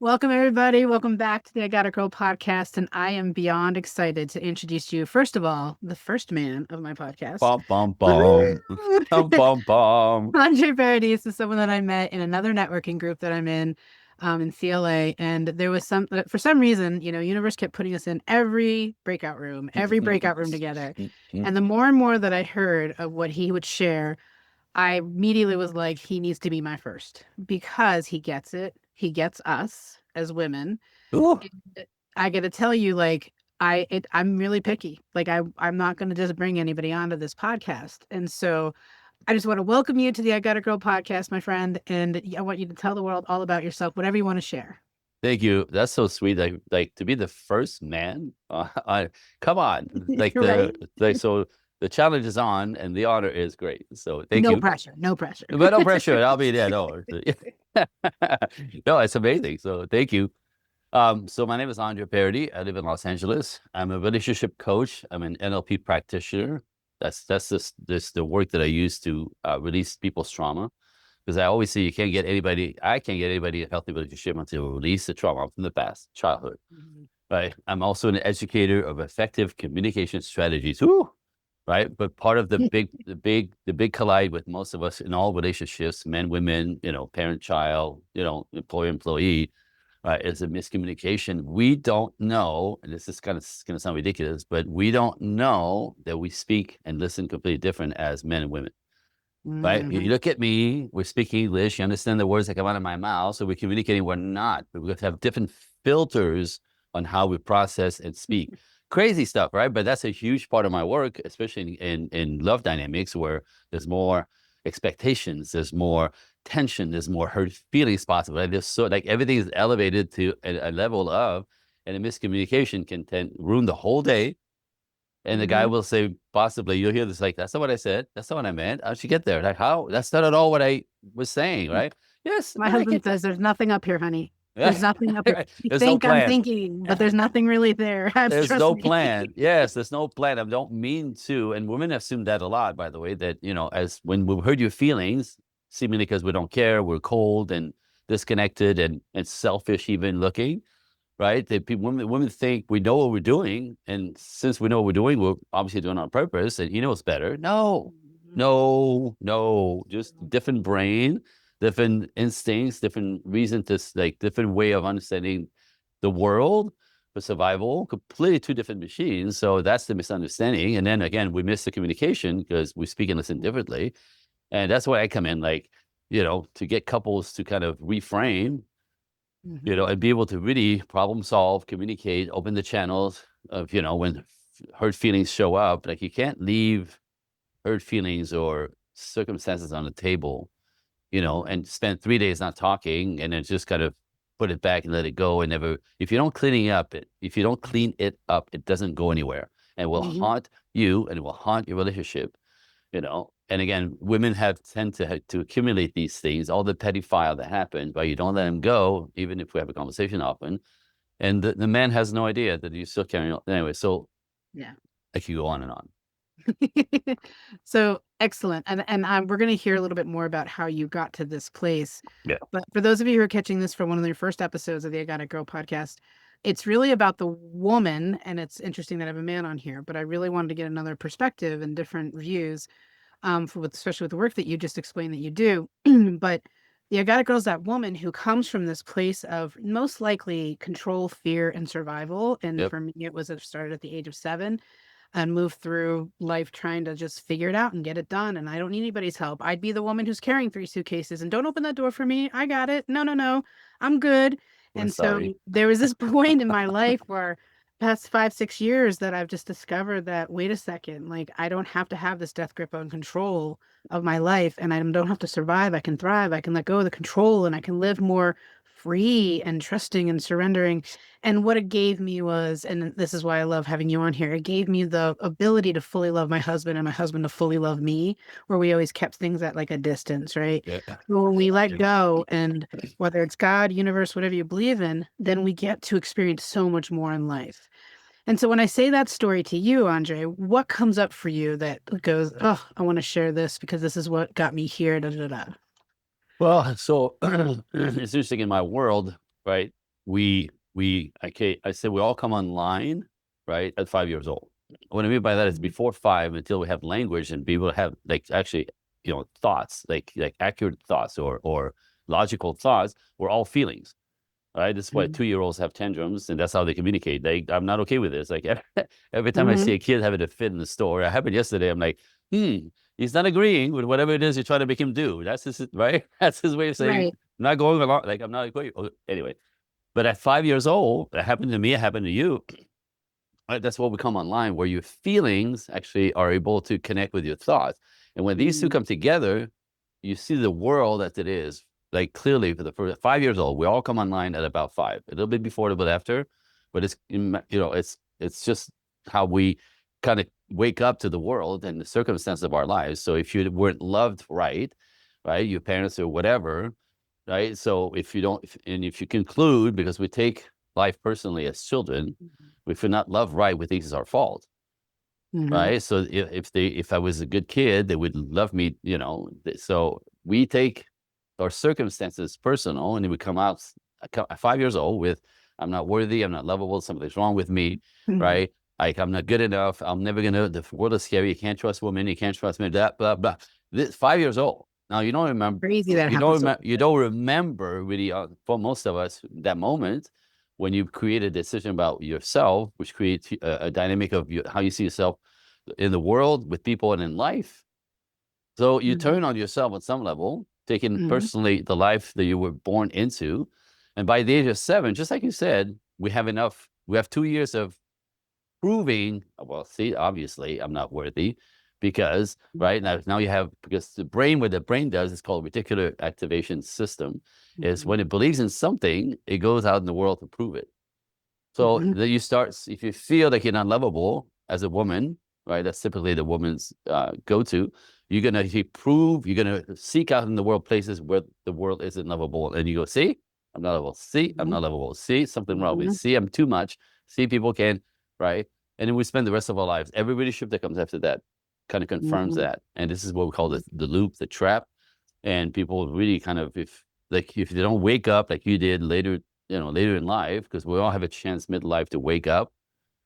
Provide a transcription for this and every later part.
Welcome, everybody. Welcome back to the I Gotta Girl podcast. And I am beyond excited to introduce you, first of all, the first man of my podcast. Bum, bum, bum. Bum, bum, bum. Andre Paradis is someone that I met in another networking group that I'm in CLA. And there was for some reason, universe kept putting us in every breakout room together. And the more and more that I heard of what he would share, I immediately was like, he needs to be my first because he gets it. He gets us as women. Ooh, And I got to tell you, like, I'm really picky. Like, I'm not going to just bring anybody onto this podcast. And so I just want to welcome you to the I Got a Girl podcast, my friend. And I want you to tell the world all about yourself, whatever you want to share. thank you. That's so sweet. Like to be the first man. Come on. Right? So the challenge is on, and the honor is great. So thank No you. pressure. No pressure. But no pressure. I'll be there. No, no, it's amazing. So thank you. So my name is Andre Paradis. I live in Los Angeles. I'm a relationship coach. I'm an NLP practitioner. That's this the work that I use to release people's trauma. Because I always say I can't get anybody in a healthy relationship until we release the trauma from the past, childhood. Mhm. Right. I'm also an educator of effective communication strategies. Ooh, right. But part of the big collide with most of us in all relationships, men, women, parent, child, employer, employee, right, is a miscommunication. We don't know, and this is kind of going to sound ridiculous, but we don't know that we speak and listen completely different as men and women. Right? You Mhm. look at me, we're speaking English, you understand the words that come out of my mouth, so we're communicating, we're not. But we have to have different filters on how we process and speak. Crazy stuff, right? But that's a huge part of my work, especially in love dynamics where there's more expectations, there's more tension, there's more hurt feelings possible. Right? There's so like everything is elevated to a level of, and a miscommunication can ruin the whole day. And the guy Mhm. will say, possibly, you'll hear this like, that's not what I said. That's not what I meant. How'd you get there? Like, how? That's not at all what I was saying, right? Yes, My I husband get says, there's nothing up here, honey. that. There's nothing up here. You There's no think I'm plan. thinking, but there's nothing really there. There's Trust no me. plan. Yes, there's no plan. I don't mean to. And women assume that a lot, by the way, that, as when we heard your feelings, seemingly because we don't care, we're cold and disconnected and selfish even looking, right? Women think we know what we're doing. And since we know what we're doing, we're obviously doing it on purpose and he knows better. No, Mhm. no, no, just different brain, different instincts, different reason to like different way of understanding the world for survival, completely two different machines. So that's the misunderstanding. And then again, we miss the communication because we speak and listen differently. And that's why I come in, like, to get couples to kind of reframe, Mhm. and be able to really problem solve, communicate, open the channels of, when hurt feelings show up. Like you can't leave hurt feelings or circumstances on the table, Mhm. and spend 3 days not talking and then just kind of put it back and let it go and never, if you don't clean it up, it doesn't go anywhere and will Mhm. haunt you and it will haunt your relationship. And again, women tend to accumulate these things, all the petty file that happened, but you don't let them go, even if we have a conversation often. And the man has no idea that you still carrying on. Anyway, so Yeah. I could go on and on. So excellent. And we're going to hear a little bit more about how you got to this place. Yeah. But for those of you who are catching this from one of your first episodes of the I Got a Girl podcast, it's really about the woman. And it's interesting that I have a man on here, but I really wanted to get another perspective and different views, especially with the work that you just explained that you do. But the I Got a Girl is that woman who comes from this place of most likely control, fear, and survival. And Yep. for me, it started at the age of 7 and move through life trying to just figure it out and get it done. And I don't need anybody's help. I'd be the woman who's carrying 3 suitcases and don't open that door for me. I got it. No, no, no. I'm good. We're And so sorry. there was this point in my life where past 5, 6 years that I've just discovered that, wait a second, like I don't have to have this death grip on control of my life and I don't have to survive. I can thrive. I can let go of the control and I can live more free and trusting and surrendering. And what it gave me was, and this is why I love having you on here, it gave me the ability to fully love my husband and my husband to fully love me, where we always kept things at like a distance, right? Yeah. But when we let go, and whether it's God, universe, whatever you believe in, then we get to experience so much more in life. And so when I say that story to you, Andre, what comes up for you that goes, oh, I want to share this because this is what got me here, da da da. Well, so it's interesting in my world, right? I said we all come online, right, at 5 years old. What I mean by that is before 5, until we have language and be able to have like actually, thoughts, like accurate thoughts or logical thoughts, we're all feelings. Right. This is why Mhm. 2-year-olds have tantrums, and that's how they communicate. I'm not okay with this. Like every time I see Mhm. a kid having a fit in the store, it happened yesterday. I'm like, he's not agreeing with whatever it is you're trying to make him do. That's his right. That's his way of saying Right. I'm not going along. Like I'm not agreeing. Anyway, but at 5 years old, it happened to me. It happened to you. Right? That's what we come online, where your feelings actually are able to connect with your thoughts. And when these two Mhm. come together, you see the world as it is. Like clearly, for the first 5 years old, we all come online at about 5, a little bit before, a little bit after, but it's just how we kind of wake up to the world and the circumstances of our lives. So if you weren't loved right, your parents or whatever, right. So if you don't, and if you conclude, because we take life personally as children, if we're not loved right, we think it's our fault, Mhm. right? So if I was a good kid, they would love me, So we take our circumstances personal, and then we come out at 5 years old with, I'm not worthy, I'm not lovable, something's wrong with me, Mhm. right? Like I'm not good enough, I'm never gonna. The world is scary. You can't trust women. You can't trust men. That blah blah. This 5 years old. Now you don't remember. Crazy that You don't happens so remember. quick. You don't remember really. For most of us, that moment when you create a decision about yourself, which creates a dynamic of how you see yourself in the world, with people, and in life. So you Mhm. turn on yourself on some level, taking Mhm. personally the life that you were born into. And by the age of 7, just like you said, we have 2 years of proving, well, see, obviously I'm not worthy, because right now you have, because the brain, what the brain does is called reticular activation system, is when Mhm. it believes in something, it goes out in the world to prove it. So Mhm. then you start, if you feel like you're not lovable as a woman, right? That's typically the woman's go-to. You're gonna seek out in the world places where the world isn't lovable, and you go, see, I'm not lovable. See, I'm Mhm. not lovable. See, something wrong with me. Mhm. See, I'm too much. See, people can, right? And then we spend the rest of our lives. Every relationship that comes after that kind of confirms Mhm. that, and this is what we call the loop, the trap. And people really kind of, if they don't wake up like you did later in life, because we all have a chance midlife to wake up.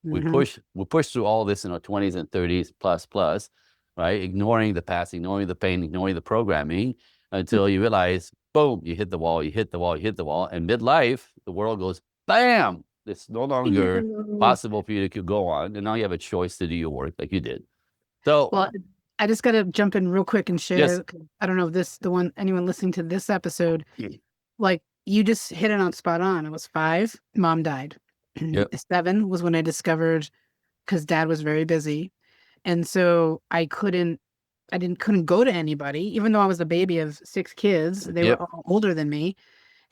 Mhm. We push through all this in our 20s and 30s plus, right? Ignoring the past, ignoring the pain, ignoring the programming, until you realize, boom, you hit the wall, you hit the wall, you hit the wall. And midlife, the world goes, bam, it's no longer Ew. possible for you to go on. And now you have a choice to do your work like you did. So Well, I just got to jump in real quick and yes. share. 'Cause I don't know if the one, anyone listening to this episode, Mm. like you just hit it on spot on. I was 5, mom died. Yep. 7 was when I discovered, because dad was very busy. And so I couldn't go to anybody, even though I was a baby of 6 kids. They were Yep. all older than me.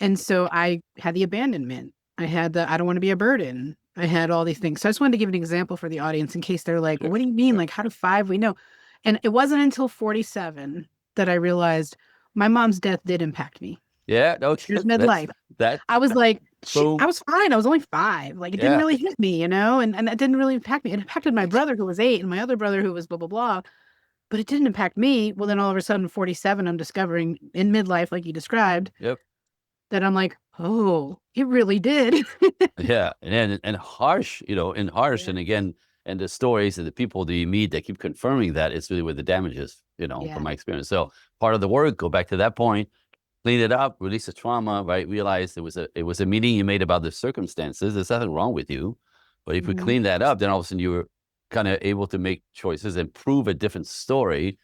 And so I had the abandonment. I had the I don't want to be a burden. I had all these things. So I just wanted to give an example for the audience in case they're like, well, Sure. what do you mean? Sure. Like, how do 5 we know? And it wasn't until 47 that I realized my mom's death did impact me. Yeah. No, Here's that's midlife. that. I was like, shit, I Boom. was fine. I was only 5. Like, it didn't Yeah. really hit me, and that didn't really impact me. It impacted my brother who was 8 and my other brother who was blah, blah, blah. But it didn't impact me. Well, then all of a sudden, 47, I'm discovering in midlife, like you described, Yep. that I'm like, oh, it really did. Yeah, and harsh, and harsh, Yeah. and again, and the stories and the people that you meet that keep confirming that is really where the damage is, from Yeah. my experience. So part of the work, go back to that point, clean it up, release the trauma, right? Realize it was a meaning you made about the circumstances. There's nothing wrong with you, but if we Mhm. clean that up, then all of a sudden you were kind of able to make choices and prove a different story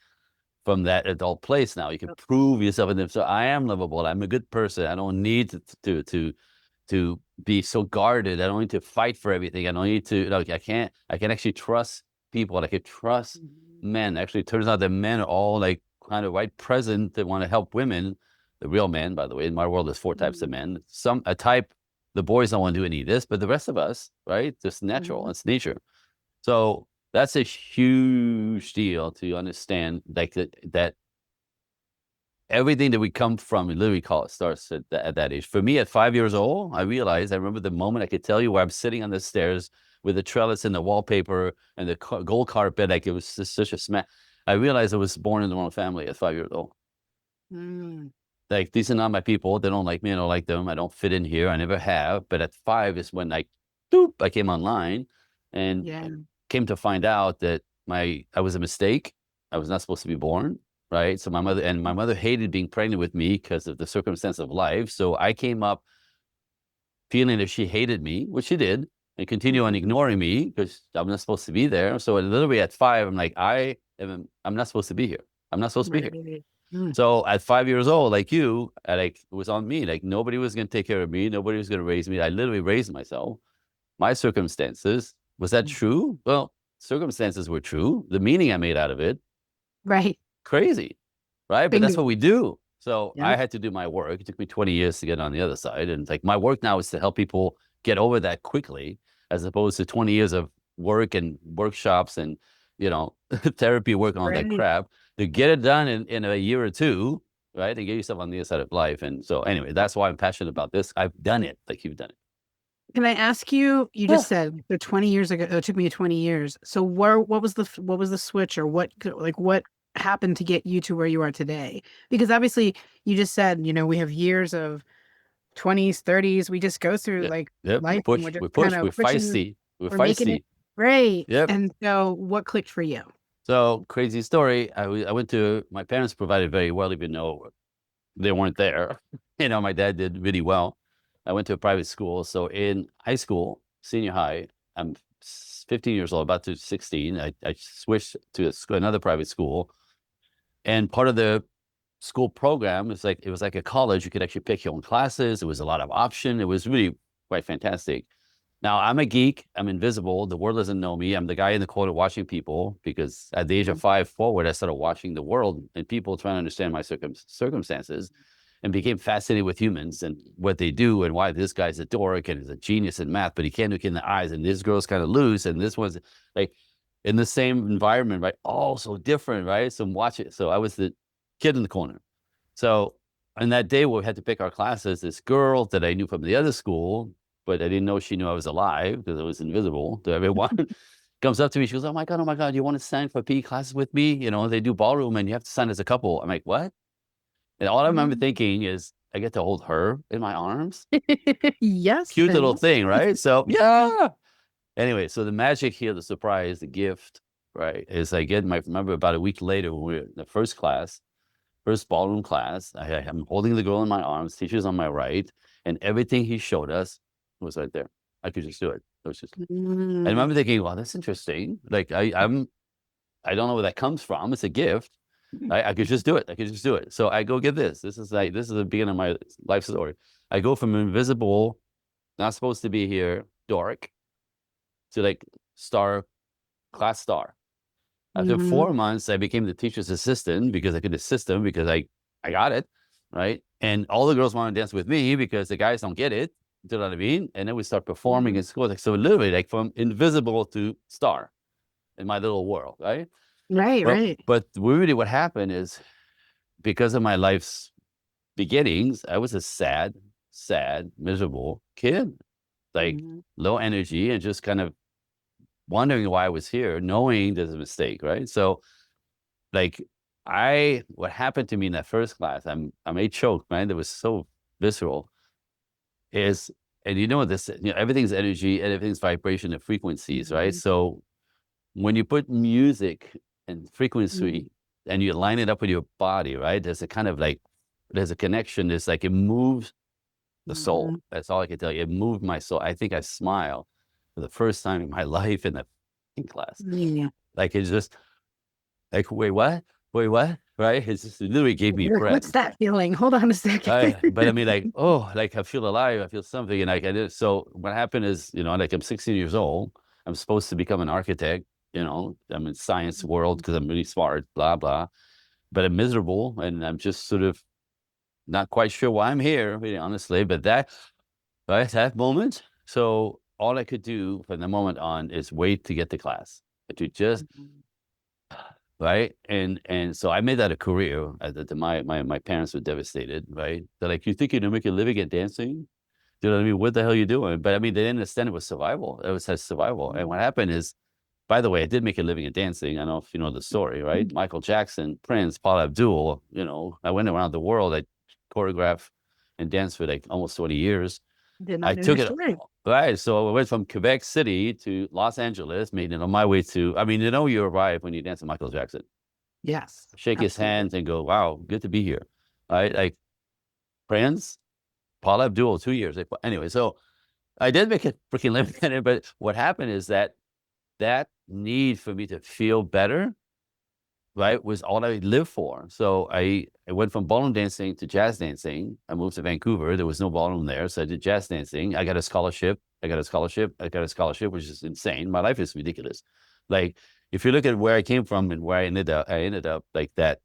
from that adult place. Now you can prove yourself, and so I am lovable. I'm a good person. I don't need to be so guarded. I don't need to fight for everything. I don't need to, like, I can actually trust people. I can trust Mhm. men. Actually, it turns out that men are all like kind of right present that want to help women. The real men, by the way, in my world, there's 4 types of Mhm. men. A type, the boys don't want to do any of this, but the rest of us, right? Just natural. Mhm. It's nature. So that's a huge deal to understand, like that everything that we come from, we literally call it, starts at that age. For me, at 5 years old, I realized, I remember the moment I could tell you where I'm sitting on the stairs with the trellis and the wallpaper and the gold carpet. Like it was just such a smack. I realized I was born in the wrong family at 5 years old. Mm. Like, these are not my people. They don't like me. I don't like them. I don't fit in here. I never have. But at 5 is when I came online and Yeah. came to find out that I was a mistake. I was not supposed to be born, right? So my mother hated being pregnant with me because of the circumstance of life. So I came up feeling that she hated me, which she did, and continue on Mhm. ignoring me because I'm not supposed to be there. So literally at 5, I'm like, I'm not supposed to be here. I'm not supposed to be here. Right. Mm. So at 5 years old, like you, it was on me. Like, nobody was going to take care of me. Nobody was going to raise me. I literally raised myself. My circumstances, was that Mm. true? Well, circumstances were true. The meaning I made out of it, Right. crazy, right? But that's Bingo. what we do. So I Yep. had to do my work. It took me 20 years to get on the other side. And like, my work now is to help people get over that quickly, as opposed to 20 years of work and workshops and, therapy work on that Right. crap, to get it done in a year or two, right? And get yourself on the other side of life. And so anyway, that's why I'm passionate about this. I've done it like you've done it. Can I ask you, you just Yeah. said so 20 years ago, it took me 20 years. So what was what was the switch or what happened to get you to where you are today? Because obviously you just said, we have years of 20s, 30s. We just go through Yeah. like Yep. We life and we're push, just we kind push, of we're pushing, feisty. We're we're making it feisty. great. Yep. And so what clicked for you? So, crazy story. I went to, my parents provided very well, even though they weren't there. My dad did really well. I went to a private school. So in high school, senior high, I'm 15 years old, about to 16. I switched to another private school. And part of the school program is like, it was like a college. You could actually pick your own classes. There was a lot of option. It was really quite fantastic. Now, I'm a geek. I'm invisible. The world doesn't know me. I'm the guy in the corner watching people, because at the age of 5 forward, I started watching the world and people, trying to understand my circumstances, and became fascinated with humans and what they do, and why this guy's a dork and is a genius in math, but he can't look in the eyes, and this girl's kind of loose, and this one's like, in the same environment, right? All so different, right? So I'm watching. So I was the kid in the corner. So on that day where we had to pick our classes, this girl that I knew from the other school, but I didn't know she knew I was alive because I was invisible to everyone, comes up to me. She goes, oh my God, you want to sign for PE classes with me? They do ballroom and you have to sign as a couple. I'm like, what? And all I remember Mm. thinking is, I get to hold her in my arms. Yes, Cute little and thing, right? So, yeah. Anyway, so the magic here, the surprise, the gift, right, is remember about a week later when we were in the first ballroom class, I'm holding the girl in my arms, teacher's on my right, and everything he showed us was right there. I could just do it. It was just, I mm, remember thinking, wow, that's interesting. Like, I don't know where that comes from. It's a gift. I could just do it. I could just do it. So I go get this. This is the beginning of my life story. I go from invisible, not supposed to be here, dork, to like star, class star. After mhm, 4 months, I became the teacher's assistant because I could assist them, because I got it, right? And all the girls want to dance with me because the guys don't get it. Do you know what I mean? And then we start performing mhm. in school. Like, so literally, like, from invisible to star in my little world, right? Right, Well, right. but really what happened is, because of my life's beginnings, I was a sad, miserable kid, like Mhm, low energy, and just kind of wondering why I was here, knowing there's a mistake, right? So, like, what happened to me in that first class, I may choke, man. That was so visceral. Is And this, everything's energy and everything's vibration and frequencies, right? mhm, So when you put music and mhm, frequency and you line it up with your body, right? There's a connection. It's like, it moves the soul. mhm. That's all I can tell you. It moved my soul. I think I smiled for the first time in my life in that class. Yeah. Like, it's just like, wait, what? Wait, what? Right? It literally gave me breath. What's that feeling? Hold on a second. But I mean, like, oh, like, I feel alive. I feel something. And like, I did. So what happened is, like, I'm 16 years old. I'm supposed to become an architect. I'm in science world because I'm really smart, blah, blah. But I'm miserable, and I'm just sort of not quite sure why I'm here, really, honestly. But right, that moment. So all I could do from the moment on is wait to get to class, to just, Mhm, right? And so I made that a career. My parents were devastated, right? They're like, you think you're gonna make a living at dancing? You know what I mean? What the hell are you doing? But I mean, they didn't understand it was survival. It was survival. And what happened is, by the way, I did make a living at dancing. I don't know if you know the story, right? mhm. Michael Jackson, Prince, Paul Abdul, I went around the world. I choreographed and danced for like almost 20 years. Did not I know your took it, story. right. So I went from Quebec City to Los Angeles, made it on my way to, I mean, you arrive when you dance with Michael Jackson. Yes, Shake his absolutely. hands and go, wow, good to be here. Right? Like Prince, Paula Abdul, 2 years. Anyway, so I did make a freaking living at it, but what happened is that need for me to feel better, right, was all I lived for. So I went from ballroom dancing to jazz dancing. I moved to Vancouver. There was no ballroom there. So I did jazz dancing. I got a scholarship. I got a scholarship, which is insane. My life is ridiculous. Like, if you look at where I came from and where I ended up like that.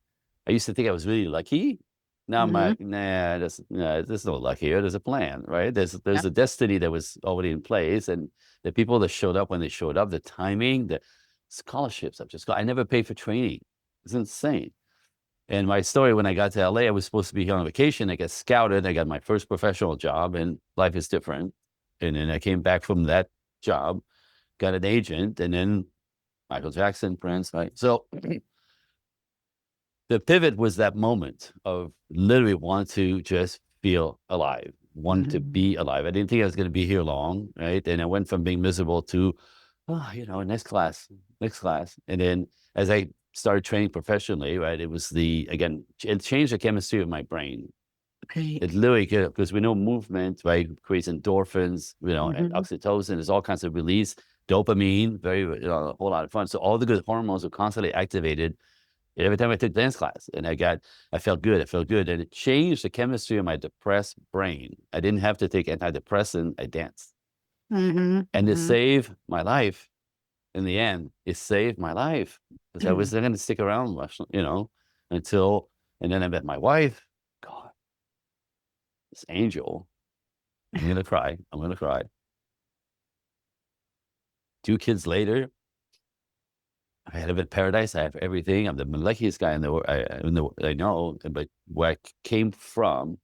I used to think I was really lucky. Now I'm Hmm. like, nah, there's no luck here. There's a plan, right? There's Yep. a destiny that was already in place. And the people that showed up when they showed up, the timing, the scholarships I've just got. I never paid for training. It's insane. And my story, when I got to LA, I was supposed to be here on vacation. I got scouted. I got my first professional job, and life is different. And then I came back from that job, got an agent, and then Michael Jackson, Prince, right? So the pivot was that moment of literally want to just feel alive, want to Hmm. be alive. I didn't think I was going to be here long, right? And I went from being miserable to, oh, next class, next class. And then as I started training professionally, right, it was again, it changed the chemistry of my brain. Right. It literally, because we know movement, right, creates endorphins, and Hmm. oxytocin, there's all kinds of release, dopamine, very, a whole lot of fun. So all the good hormones are constantly activated every time I took dance class, and I felt good. I felt good. And it changed the chemistry of my depressed brain. I didn't have to take antidepressant. I danced. Hmm. And it Hmm. saved my life in the end. It saved my life because I was going to stick around much, until, and then I met my wife. God, this angel. I'm going to cry. I'm going to cry. 2 kids later, I had a paradise. I have everything. I'm the luckiest guy in the world. I know, but where I came from,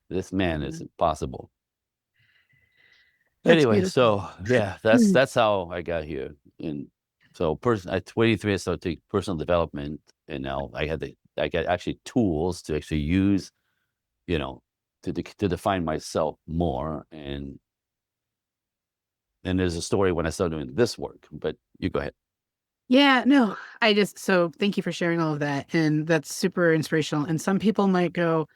this man is impossible. That's Anyway, beautiful. so yeah, that's how I got here. And so, at 23, I started taking personal development, and now I got actually tools to actually use, to define myself more. And there's a story when I started doing this work. But you go ahead. Yeah, no, so thank you for sharing all of that. And that's super inspirational. And some people might go,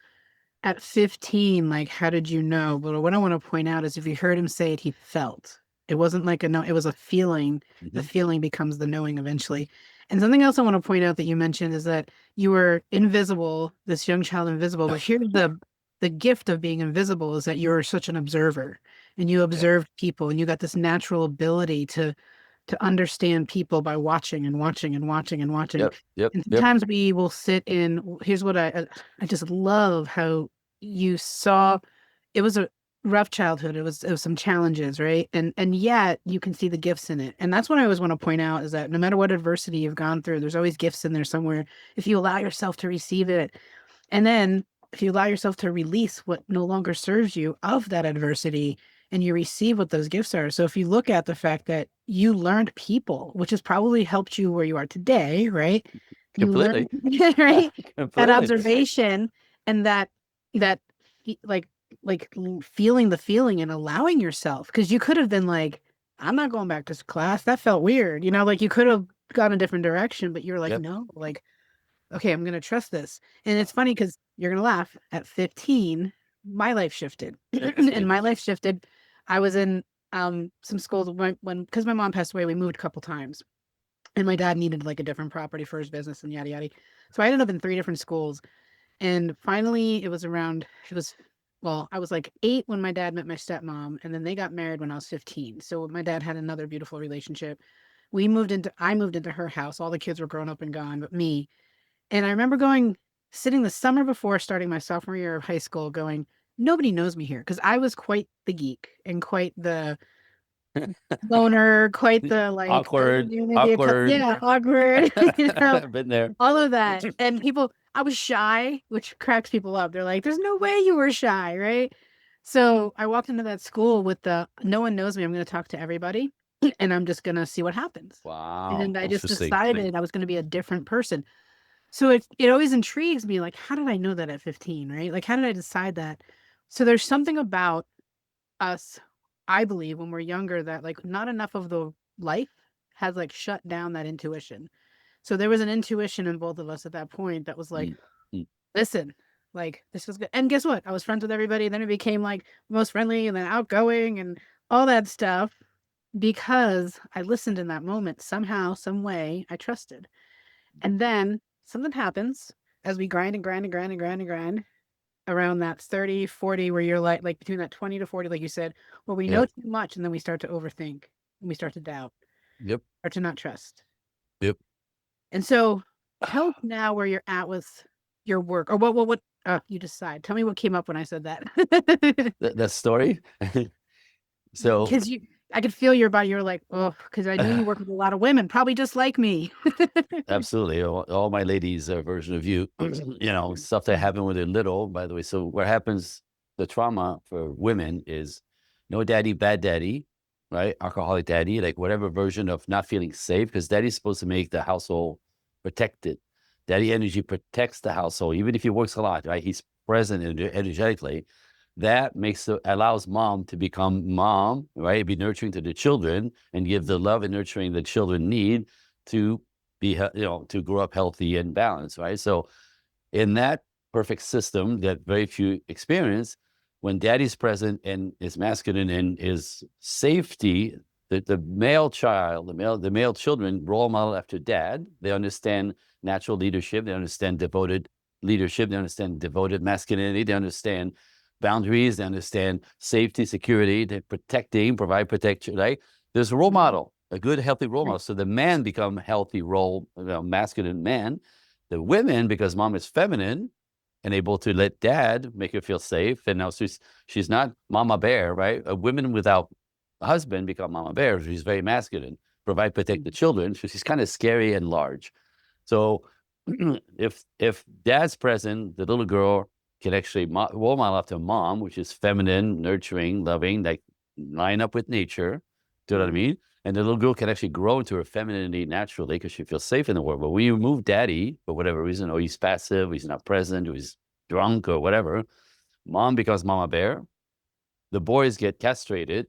at 15, like, how did you know? But what I want to point out is if you heard him say it, he felt. It wasn't like a no, it was a feeling. The Hmm. feeling becomes the knowing eventually. And something else I want to point out that you mentioned is that you were invisible, this young child invisible, but here's the gift of being invisible is that you're such an observer and you Yep. observed people and you got this natural ability to understand people by watching and watching and watching and watching. Yep. Yep. And Yep. sometimes we will sit in, here's what I just love how you saw it was a rough childhood. It was some challenges, right? And yet you can see the gifts in it. And that's what I always want to point out is that no matter what adversity you've gone through, there's always gifts in there somewhere if you allow yourself to receive it. And then if you allow yourself to release what no longer serves you of that adversity and you receive what those gifts are. So if you look at the fact that you learned people, which has probably helped you where you are today, right? You learned, Completely. right? That Completely. observation and that like feeling the feeling and allowing yourself because you could have been like, I'm not going back to class. That felt weird. Like you could have gone a different direction, but you're like, Yep. no, like okay, I'm gonna trust this. And it's funny because you're gonna laugh. At 15, my life shifted. And Same. my life shifted. I was in some schools when because my mom passed away, we moved a couple times. And my dad needed like a different property for his business and yada yada. So I ended up in three different schools. And finally it was well, I was like 8 when my dad met my stepmom, and then they got married when I was 15. So my dad had another beautiful relationship. I moved into her house. All the kids were grown up and gone, but me. And I remember sitting the summer before starting my sophomore year of high school going, nobody knows me here because I was quite the geek and quite the loner, quite the like, I Awkward. love unity, Awkward. yeah, awkward, I've been there. all of that. And I was shy, which cracks people up. They're like, there's no way you were shy, right? So I walked into that school with no one knows me. I'm going to talk to everybody and I'm just going to see what happens. Wow. And I just Interesting. decided I was going to be a different person. So it always intrigues me, like, how did I know that at 15, right? Like, how did I decide that? So there's something about us, I believe, when we're younger that like not enough of the life has like shut down that intuition. So there was an intuition in both of us at that point that was like, Mm, mm. listen, like this was good. And guess what? I was friends with everybody. And then it became like most friendly and then outgoing and all that stuff because I listened in that moment. Somehow, some way, I trusted. And then something happens as we grind and grind and grind and grind and grind around that 30, 40, where you're like between that 20 to 40, like you said, where we know Yep. too much and then we start to overthink and we start to doubt Yep. or to not trust. Yep. And so tell us now where you're at with your work or what you decide. Tell me what came up when I said that. That story. So Because I could feel your body. You're like, oh, because I know you work with a lot of women, probably just like me. absolutely, all my ladies are a version of you. Stuff that happened when they're little, by the way. So what happens, the trauma for women is no daddy, bad daddy, right? Alcoholic daddy, like whatever version of not feeling safe, because daddy's supposed to make the household protected. Daddy energy protects the household, even if he works a lot, right? He's present energetically. That allows mom to become mom, right? Be nurturing to the children and give the love and nurturing the children need to to grow up healthy and balanced, right? So in that perfect system that very few experience, when daddy's present and is masculine and is safety, the male child, the male children role model after dad. They understand natural leadership. They understand devoted leadership. They understand devoted masculinity. They understand boundaries. They understand safety, security. They protecting, provide protection, right? There's a role model, a good, healthy role model. So the man become healthy role, masculine man. The women, because mom is feminine and able to let dad make her feel safe, and now she's not mama bear, right? A woman without a husband become mama bear. She's very masculine, provide, protect the children. So she's kind of scary and large. So if dad's present, the little girl can actually role model after mom, which is feminine, nurturing, loving, like line up with nature. Do you know what I mean? And the little girl can actually grow into her femininity naturally because she feels safe in the world. But when you remove daddy for whatever reason, or he's passive, or he's not present, or he's drunk, or whatever, mom becomes mama bear. The boys get castrated,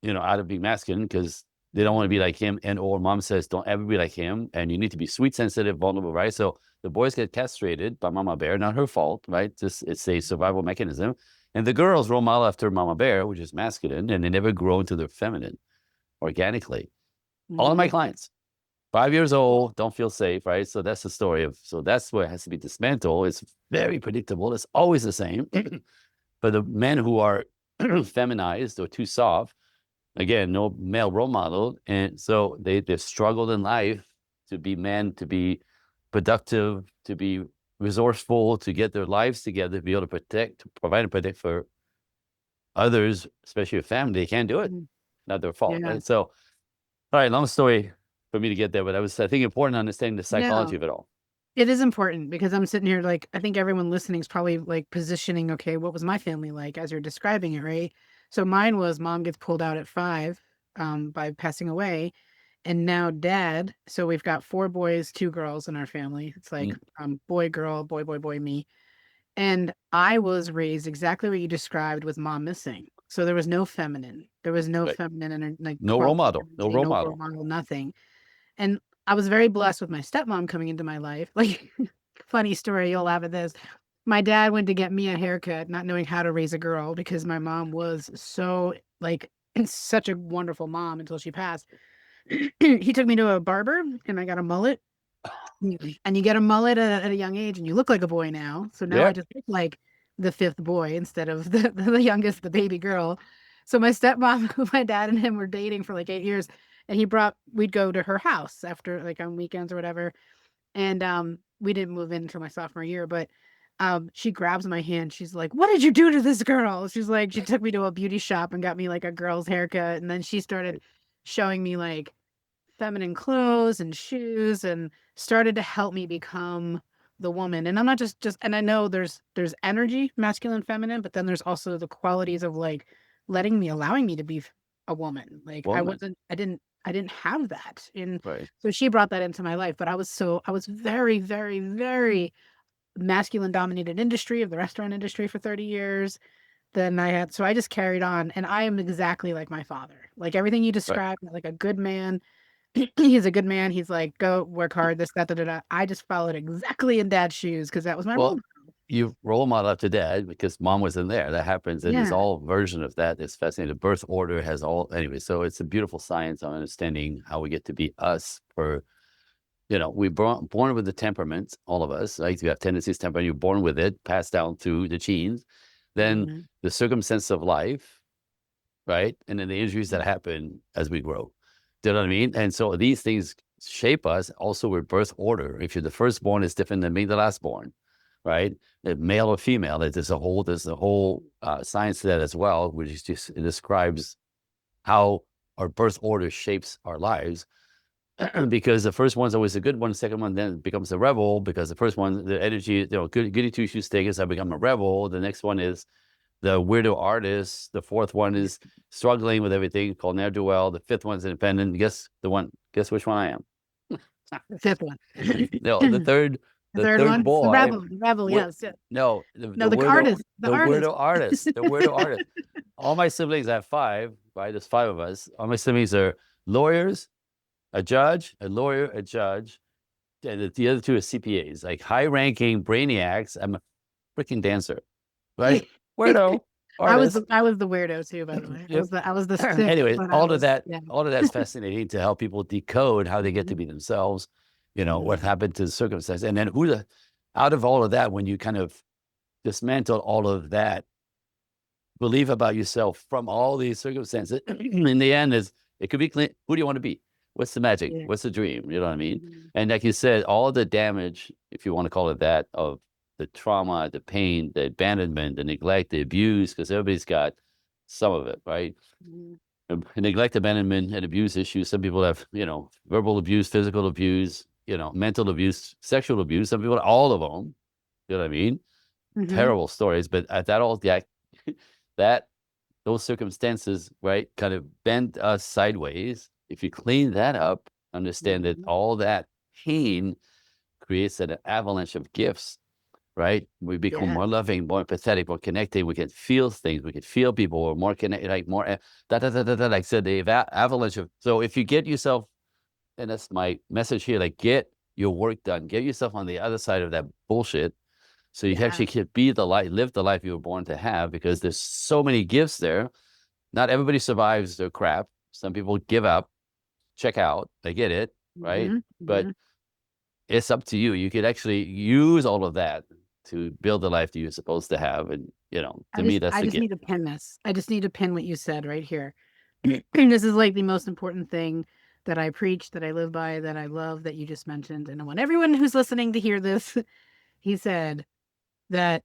out of being masculine because they don't want to be like him. And or mom says, don't ever be like him. And you need to be sweet, sensitive, vulnerable, right? So the boys get castrated by mama bear, not her fault, right? Just it's a survival mechanism. And the girls role model after mama bear, which is masculine, and they never grow into their feminine organically. All of my Mhm. clients, 5 years old, don't feel safe, right? So that's the story so that's where it has to be dismantled. It's very predictable. It's always the same. But the men who are feminized or too soft, again, no male role model. And so they've struggled in life to be men, to be productive, to be resourceful, to get their lives together, to be able to protect, to provide and protect for others, especially a family. They can't do it. Mhm. Not their fault, Yeah. right? So, all right, long story for me to get there, but I think, important understanding the psychology No. of it all. It is important because I'm sitting here like I think everyone listening is probably like positioning, okay, what was my family like as you're describing it, right? So mine was mom gets pulled out at 5 by passing away and now dad, so we've got 4 boys, 2 girls in our family. It's like Mm, boy girl, boy boy boy me. And I was raised exactly what you described with mom missing. So there was no feminine. There was no right. feminine and like No role quality model. No energy, role no role model. model, nothing. And I was very blessed with my stepmom coming into my life. Like, funny story, you'll laugh at this. My dad went to get me a haircut, not knowing how to raise a girl because my mom was so like such a wonderful mom until she passed. He took me to a barber and I got a mullet. And you get a mullet at a young age and you look like a boy now. So now I Yeah. just look like the fifth boy instead of the youngest, the baby girl. So my stepmom, my dad and him were dating for like 8 years. And we'd go to her house after like on weekends or whatever. And we didn't move in until my sophomore year, but she grabs my hand. She's like, "What did you do to this girl?" She's like, she took me to a beauty shop and got me like a girl's haircut. And then she started showing me like feminine clothes and shoes and started to help me become the woman. And I'm not just and I know there's energy, masculine, feminine, but then there's also the qualities of like allowing me to be a woman. Like Woman. I didn't I didn't have that. And Right. so she brought that into my life. But I was very, very, very masculine dominated industry of the restaurant industry for 30 years. Then so I just carried on, and I am exactly like my father. Like everything you Right. described, like a good man. He's a good man. He's like, go work hard, this, that, da, da, da. I just followed exactly in dad's shoes because that was my role. Well, you role model after dad because mom wasn't there. That happens. And there's Yeah. all version of that. It's fascinating. The birth order has all, anyway. So it's a beautiful science on understanding how we get to be us for, we're born with the temperament, all of us, right? You have tendencies, temperament, you're born with it, passed down through the genes. Then Mhm. the circumstance of life, right? And then the injuries that happen as we grow. Do you know what I mean? And so these things shape us also with birth order. If you're the firstborn, it's different than being the lastborn, right? Male or female, there's a whole science to that as well, which is just, it describes how our birth order shapes our lives. Because the first one's always a good one, the second one then becomes a rebel because the first one, the energy, goody two shoes takers, I become a rebel. The next one is the weirdo artist. The fourth one is struggling with everything called ne'er do well. The fifth one's independent. Guess which one I am? The fifth one. No, the third, The the third third one, boy. the rebel, yes. Yeah. No, No, the the artist. weirdo artist, the weirdo artist. All my siblings, I have five, right? There's five of us. All my siblings are lawyers, a judge, a lawyer, a judge, and the other two are CPAs, like high-ranking brainiacs. I'm a freaking dancer, right? Weirdo artist. I was the weirdo too, by the way. Yep. I was the sick, Anyway, but I was, yeah. all of that's fascinating to help people decode how they get to Mhm. be themselves. What Mhm. happened to the circumstance, and then out of all of that, when you kind of dismantle all of that belief about yourself from all these circumstances, in the end, is it could be clean. Who do you want to be? What's the magic? Yeah. What's the dream? You know what I mean? Mhm. And like you said, all the damage, if you want to call it that, of the trauma, the pain, the abandonment, the neglect, the abuse, because everybody's got some of it, right? Mhm. Neglect, abandonment, and abuse issues. Some people have, verbal abuse, physical abuse, mental abuse, sexual abuse. Some people, all of them. You know what I mean? Mhm. Terrible stories, but at that all that that those circumstances, right, kind of bent us sideways. If you clean that up, understand that Mhm. all that pain creates an avalanche of gifts, right? We become Yeah. more loving, more empathetic, more connected. We can feel things. We can feel people. We're more connected, like more like I said, the avalanche of. So if you get yourself, and that's my message here, like get your work done. Get yourself on the other side of that bullshit so you Yeah. actually can be the light, live the life you were born to have, because there's so many gifts there. Not everybody survives their crap. Some people give up, check out. I get it, right? Mhm. But Mhm. it's up to you. You could actually use all of that to build the life that you're supposed to have. And, to me, that's I the just gift. need to pin this. I just need to pin what you said right here. This is like the most important thing that I preach, that I live by, that I love, that you just mentioned. And I want everyone who's listening to hear this. He said that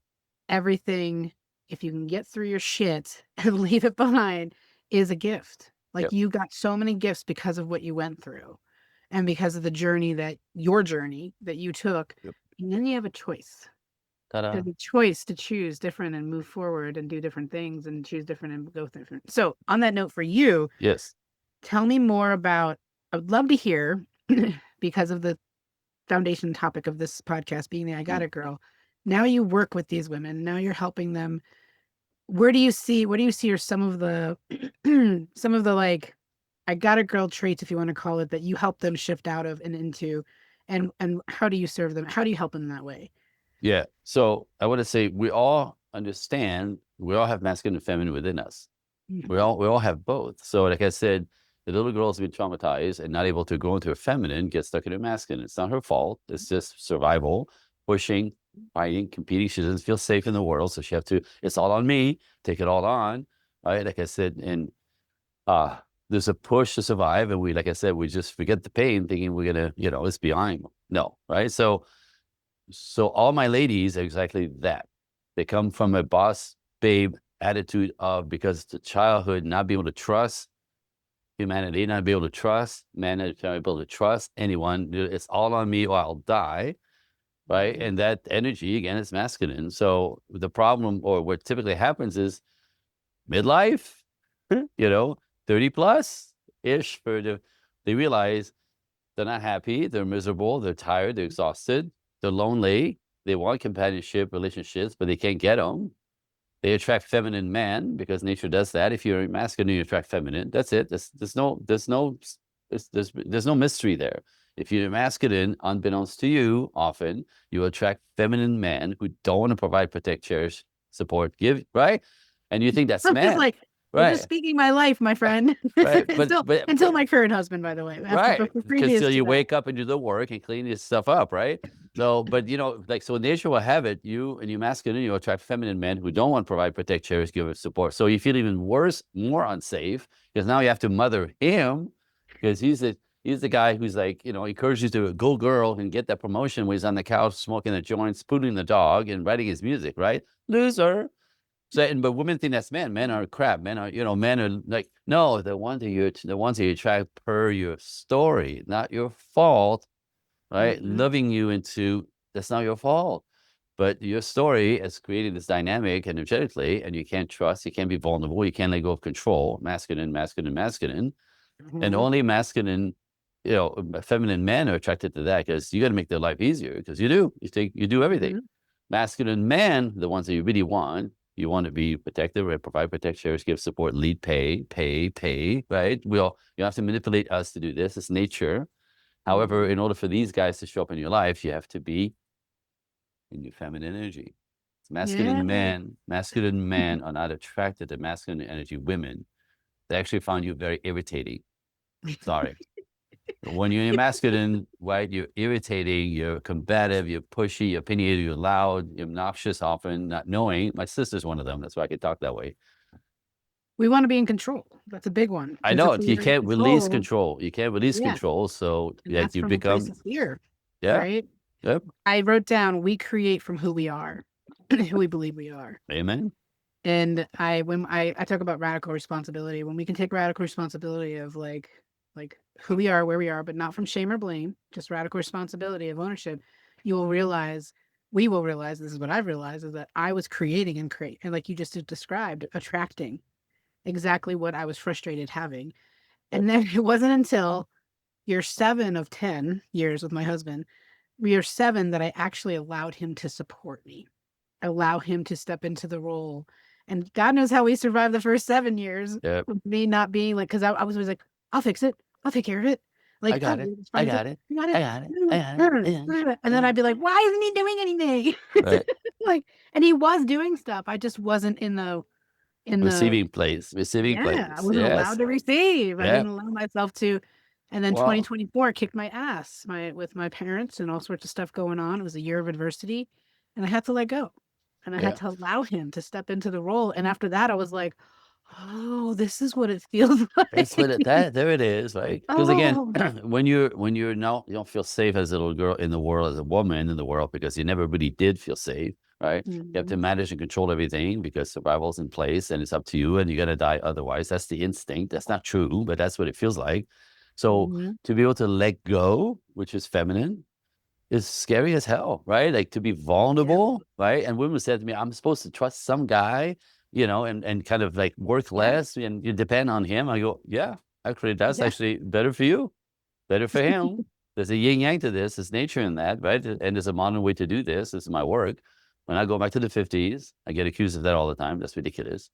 everything, if you can get through your shit and leave it behind, is a gift. Like Yep. you got so many gifts because of what you went through and because of your journey that you took. Yep. And then you have a choice. Ta-da. The choice to choose different and move forward and do different things and choose different and go different. So, on that note, for you, Yes. tell me more about. I would love to hear because of the foundation topic of this podcast being the I Got Mm. It Girl. Now you work with these women. Now you're helping them. What do you see are some of the some of the like I Got It Girl traits, if you want to call it, that you help them shift out of and into, and how do you serve them? How do you help them in that way? Yeah. So I want to say we all understand, we all have masculine and feminine within us. Mhm. We all have both. So like I said, the little girl's been traumatized and not able to grow into her feminine, get stuck in her masculine. It's not her fault. It's just survival, pushing, fighting, competing. She doesn't feel safe in the world. So she have to, it's all on me, take it all on. Right. Like I said, and there's a push to survive. And like I said, we just forget the pain thinking we're gonna, it's behind. No, right. So all my ladies are exactly that. They come from a boss babe attitude of, because the childhood, not being able to trust humanity, not be able to trust men, not be able to trust anyone. It's all on me or I'll die, right? Mhm. And that energy again is masculine. So the problem, or what typically happens, is midlife, you know, 30 plus ish for the They realize they're not happy, they're miserable, they're tired, they're exhausted, they're lonely, they want companionship, relationships, but they can't get them. They attract feminine man because nature does that. If you're masculine, you attract feminine. That's it. There's no mystery there. If you're masculine, unbeknownst to you, often you attract feminine men who don't want to provide, protect, cherish, support, give, right? And you think that's I'm just man, like, you're just right? speaking my life, my friend. Right. Until my current husband, by the way. After Right. Because previous till to you that. wake up and do the work and clean this stuff up, right? So, but like, so nature will have it, you and you masculine, you attract feminine men who don't want to provide, protect, cherish, give, or support. So you feel even worse, more unsafe, because now you have to mother him, because he's the guy who's like, encourages you to go girl and get that promotion when he's on the couch smoking a joint, spooning the dog, and writing his music, right? Loser. So, but women think that's men. Men are crap. Men are, men are like, no, the ones that you attract per your story, not your fault, right? Mhm. Loving you into that's not your fault, but your story is creating this dynamic energetically, and you can't trust, you can't be vulnerable, you can't let go of control. Masculine, masculine, masculine, and Mhm. only masculine, feminine men are attracted to that because you got to make their life easier because you do everything. Mhm. Masculine men, the ones that you really want, you want to be protective, right? Provide, protect, cherish, give support, lead, pay, right? You have to manipulate us to do this. It's nature. However, Mhm. in order for these guys to show up in your life, you have to be in your feminine energy. Yeah. Masculine men are not attracted to masculine energy women. They actually find you very irritating. Sorry. When you're masculine, right, you're irritating, you're combative, you're pushy, you're opinionated, you're loud, you're obnoxious often, not knowing. My sister's one of them. That's why I can talk that way. We want to be in control. That's a big one. I Because know if it. we You are in can't release control, control. You can't release yeah. control. So And yeah, that's you from a place become, of fear, yeah, right? yep. I wrote down we create from who we are, who we believe we are. Amen. And I talk about radical responsibility, when we can take radical responsibility of like who we are, where we are, but not from shame or blame, just radical responsibility of ownership, you will realize, we will realize, this is what I've realized, is that I was creating and like you just described, attracting exactly what I was frustrated having. And then it wasn't until year 7 of 10 years with my husband, year 7, that I actually allowed him to support me, allow him to step into the role. And God knows how we survived the first 7 years Yep. of me not being like, because I was always like, I'll fix it. I'll take care of it. I Like, oh, got it. it's I fine. got it. You got I it. got it. I got it. Yeah. And then Yeah. I'd be like, why isn't he doing anything? Right. Like, and he was doing stuff. I just wasn't in the Receiving yeah, I place. wasn't Yes. allowed to receive. I Yeah. didn't allow myself to. And then Well, 2024 kicked my ass, with my parents and all sorts of stuff going on. It was a year of adversity, and I had to let go. And I had yeah. to allow him to step into the role. And after that, I was like, oh, this is what it feels That's like. what there it is, right? Because again, Oh. when you're now, you don't feel safe as a little girl in the world, as a woman in the world, because you never really did feel safe, right? You have to Mhm. manage and control everything because survival's in place and it's up to you and you're gonna die otherwise. That's the instinct. That's not true, but that's what it feels like. So Mhm. to be able to let go, which is feminine, is scary as hell, right? Like to be Yep. vulnerable, right? And women said to me, I'm supposed to trust some guy, and kind of like worth Yeah. less and you depend on him. I go, yeah, actually, that's Yeah. actually better for you, better for him. There's a yin yang to this. There's nature in that, right? And there's a modern way to do this. This is my work. When I go back to the 50s, I get accused of that all the time. That's ridiculous,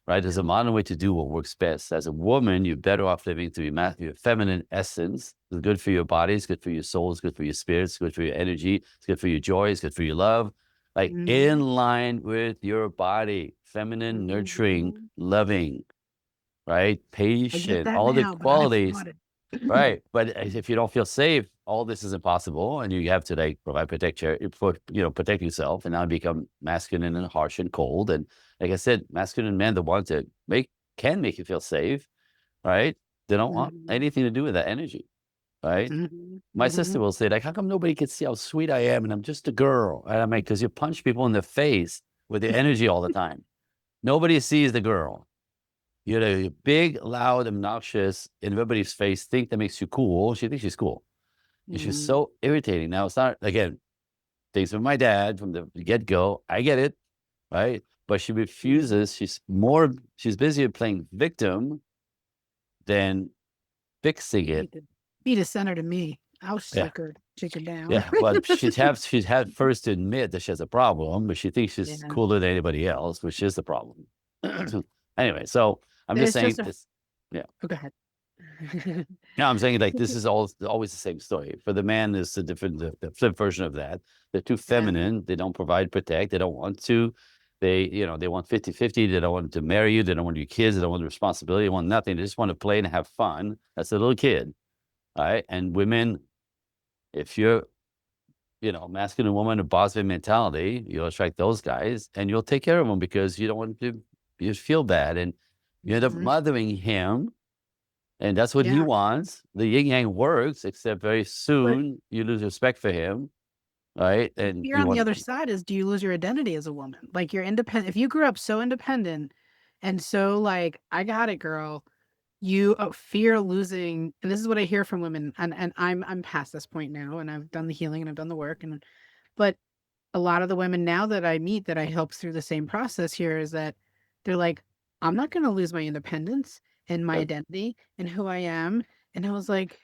right? There's a modern way to do what works best. As a woman, you're better off living through your feminine essence. It's good for your body. It's good for your soul. It's good for your spirit. It's good for your energy. It's good for your joy. It's good for your love. Like in Mhm. line with your body, feminine, nurturing, Mhm. loving, right? I get Patient, that all the now, but I qualities. fought it. Right. But if you don't feel safe, all this is impossible. And you have to like provide protect yourself and not become masculine and harsh and cold. And like I said, masculine men, the ones that can make you feel safe, right? They don't want Mhm. anything to do with that energy. Right. Mhm. My sister Mhm. will say, like, how come nobody can see how sweet I am and I'm just a girl? And I'm like, because you punch people in the face with your energy all the time. Nobody sees the girl. You're a big, loud, obnoxious in everybody's face, think that makes you cool. She thinks she's cool. And she's Mhm. so irritating. Now, it's not, again, things with my dad from the get go. I get it, right? But she Mhm. refuses. She's busier playing victim than fixing it. Be the center to me. I'll Yeah. shake her down. Yeah. Well, she'd have first to admit that she has a problem, but she thinks she's Yeah. cooler than anybody else, which is the problem. Anyway, so I'm just There's just saying a, this. Yeah. oh, go ahead. No, I'm saying like this is always the same story. For the man, is the flip version of that. They're too Yeah. feminine. They don't provide, protect. They don't want to. They want 50-50. They don't want to marry you. They don't want your kids. They don't want the responsibility. They want nothing. They just want to play and have fun. That's a little kid. All right. And women, if you're, masculine woman, a boss mentality, you'll attract those guys and you'll take care of them because you don't want to you feel bad. And you end up Mhm. mothering him. And that's what he Yeah. wants. The yin yang works, except very But soon you lose respect for him, right? And fear you on the want, other side is, do you lose your identity as a woman? Like you're independent. If you grew up so independent and so like, I got it, girl, you fear losing. And this is what I hear from women. And I'm past this point now, and I've done the healing and I've done the work. But a lot of the women now that I meet that I help through the same process here is that they're like, I'm not going to lose my independence and my yep, identity and who I am. And I was like,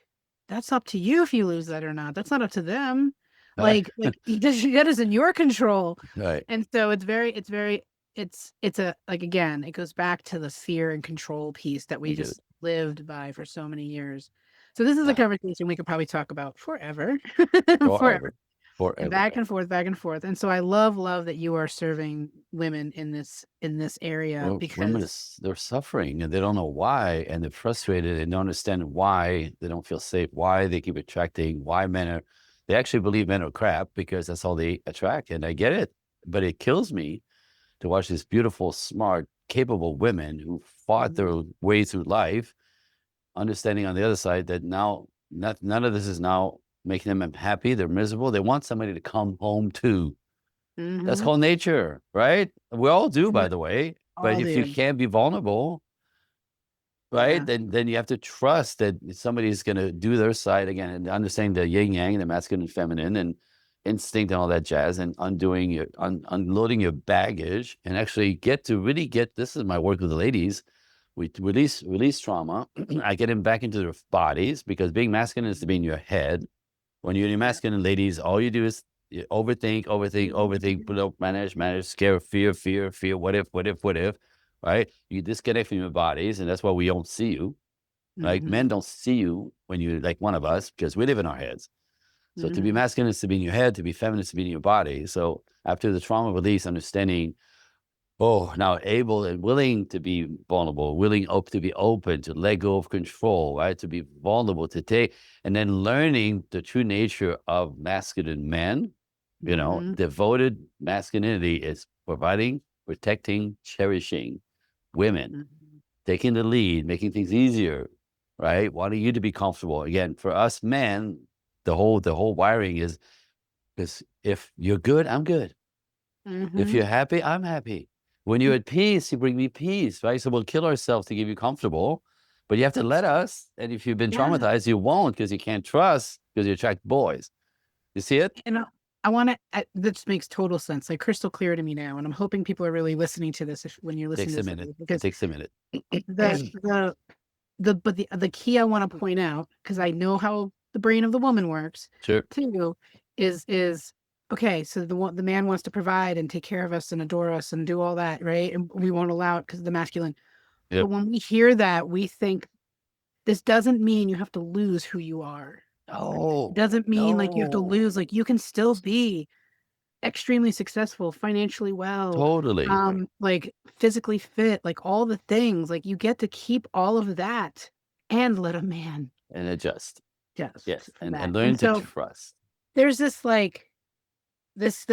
that's up to you if you lose that or not. That's not up to them. right, Like that is in your control. right, And so it's a, like, again, it goes back to the fear and control piece that we dude, just lived by for so many years. So this is a ah, conversation we could probably talk about forever. Forever. forever, And forever. back and forth, back and forth. And so I love that you are serving women in this area Well, women, because they're suffering and they don't know why, and they're frustrated and don't understand why they don't feel safe, why they keep attracting, why they actually believe men are crap because that's all they attract. And I get it, but it kills me to watch these beautiful, smart, capable women who fought Mhm, their way through life, understanding on the other side that now none of this is now making them happy. They're miserable. They want somebody to come home to. That's mhm. called nature, right? We all do, by Yeah, the way. But all if you do. can't be vulnerable, right, Yeah. then you have to trust that somebody's going to do their side again and understanding the yin yang, the masculine and feminine, and instinct and all that jazz, and unloading your baggage, and actually really get. This is my work with the ladies. We release trauma. I get them back into their bodies because being masculine is to be in your head. When you're in your Yeah. masculine, ladies, all you do is you overthink, put up, manage, scare, fear. What if, right? You disconnect from your bodies, and that's why we don't see you. Like men Mhm, don't see you when you're like one of us because we live in our heads. So to be mhm, masculine is to be in your head, to be feminine is to be in your body. So after the trauma release, understanding, oh, now able and willing to be vulnerable, to be open, to let go of control, right? To be vulnerable, to take, and then learning the true nature of masculine men, mhm, devoted masculinity is providing, protecting, cherishing women, mhm, taking the lead, making things easier, right? Wanting you to be comfortable. Again, for us men, the whole wiring is because if you're good, I'm good. If mhm. you're happy, I'm happy. When you're at peace, you bring me peace, right? So we'll kill ourselves to give you comfortable, but you have to let us. And if you've been Yeah. traumatized, you won't because you can't trust because you attract boys. You see it? And I want to, this makes total sense, like crystal clear to me now. And I'm hoping people are really listening to this when you're listening Takes to a this, minute. It because takes a minute. the, the, but the key I want to point out, because I know how the brain of the woman works Sure. too, is okay. So the man wants to provide and take care of us and adore us and do all that, right? And we won't allow it because of the masculine. But Yep. when we hear that, we think this doesn't mean you have to lose who you are. It No, doesn't mean like you have to no, lose. Like you can still be extremely successful, financially well, totally. like physically fit, like all the things. Like you get to keep all of that and let a man And adjust. just Yes. for And that. And learn to so trust. there's this like this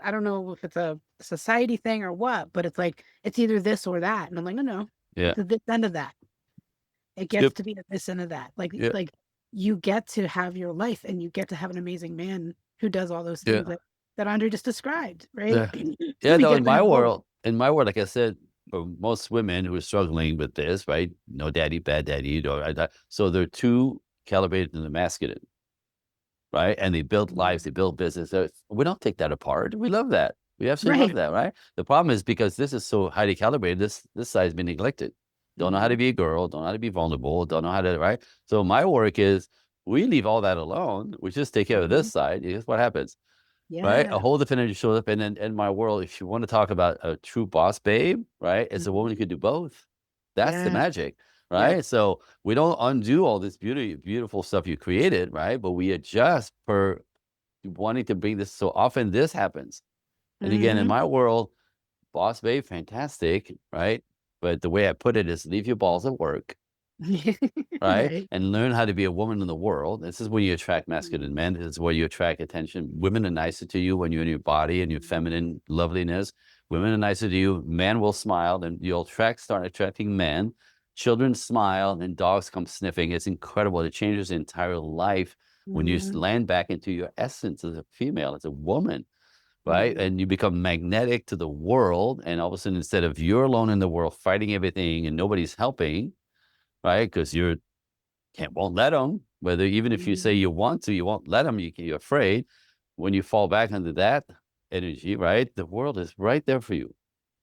I don't know if it's a society thing or what, but it's like it's either this or that. And I'm like, no, Yeah. it's a this end of that. It gets Yep. to be a this end of that. Like Yeah. you get to have your life and you get to have an amazing man who does all those things Yeah. that Andre just described, right? Yeah. Yeah. We No, get to have both. in my world, like I said, for most women who are struggling with this, right? No daddy, bad daddy, so they're too calibrated in the masculine, right? And they build lives, they build business. We don't take that apart. We love that. We absolutely love Right. that, right? The problem is because this is so highly calibrated, this side has been neglected. Don't know how to Mhm. be a girl, don't know how to be vulnerable, don't know how to, right? So my work is We leave all that alone. We just take care of Mhm. this side. Here's what happens, right? A Yeah. whole different energy shows up. And then in my world, if you want to talk about a true boss babe, right? It's a woman who Mhm. can do both. That's the Yeah. magic, Yes. right? So we don't undo all this beautiful stuff you created, right? But we adjust per wanting to bring this. So often this happens. And again, in Mhm. my world, boss babe, fantastic, right? But the way I put it is leave your balls at work, right? Right. And learn how to be a woman in the world. This is where you attract Mhm. masculine men. This is where you attract attention. Women are nicer to you when you're in your body and your feminine loveliness. Women are nicer to you. Men will smile, and you'll start attracting men. Children smile, and dogs come sniffing. It's incredible. It changes the entire life when you Mhm. land back into your essence as a female, as a woman, right? Mhm. And you become magnetic to the world. And all of a sudden, instead of you're alone in the world fighting everything and nobody's helping, right? Because you're can't won't let them. Whether even if you say Mhm. you want to, you won't let them. You're afraid. When you fall back into that energy, right? The world is right there for you,